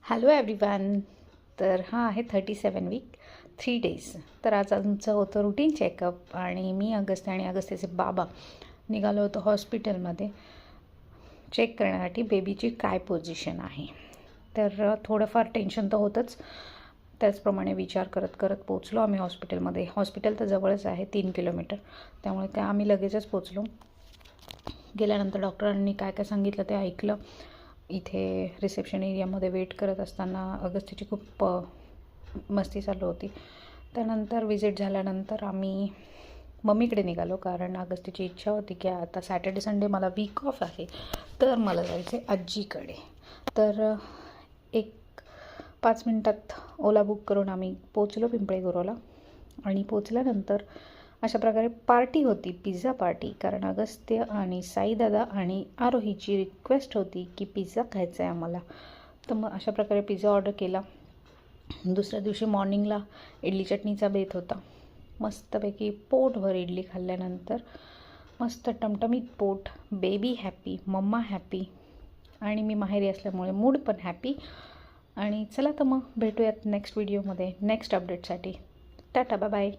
Hello everyone. तर हा आहे 37 वीक 3 डेज. तर आज आमचं होतं रुटीन चेकअप आणि मी अगस्त्य आणि अगस्त्याचे बाबा निघालो होतो हॉस्पिटलमध्ये चेक करण्यासाठी बेबीची काय पोझिशन आहे. तर थोडंफार टेन्शन तर होतंच, त्याचप्रमाणे विचार करत करत पोचलो आम्ही हॉस्पिटलमध्ये. हॉस्पिटल तर जवळच आहे 3 किलोमीटर, त्यामुळे काय आम्ही लगेचच पोचलो. गेल्यानंतर डॉक्टरांनी काय काय सांगितलं ते ऐकलं. इथे रिसेप्शन एरियामध्ये वेट करत असताना अगस्त्याची खूप मस्ती चालू होती. त्यानंतर विजिट झाल्यानंतर आम्ही मम्मीकडे निघालो, कारण अगस्त्याची इच्छा होती की आता सॅटर्डे संडे मला वीक ऑफ आहे, तर मला जायचं आहे आजीकडे. तर एक 5 मिनटात ओला बुक करून आम्ही पोचलो पिंपळे गुरवला. आणि पोचल्यानंतर अशा प्रकारे पार्टी होती, पिझ्झा पार्टी, कारण अगस्त्य आणि साईदादा आणि आरोहीची रिक्वेस्ट होती की पिझ्झा खायचा आहे आम्हाला. तर मग अशा प्रकारे पिझ्झा ऑर्डर केला. दुसऱ्या दिवशी मॉर्निंगला इडली चटणीचा बेत होता. मस्तपैकी पोटभर इडली खाल्ल्यानंतर मस्त टमटमीत पोट, बेबी हॅपी, मम्मा हॅपी आणि मी माहेरी असल्यामुळे मूड पण हॅपी. आणि चला तर मग भेटूयात नेक्स्ट व्हिडिओमध्ये नेक्स्ट अपडेटसाठी. Tata, bye bye.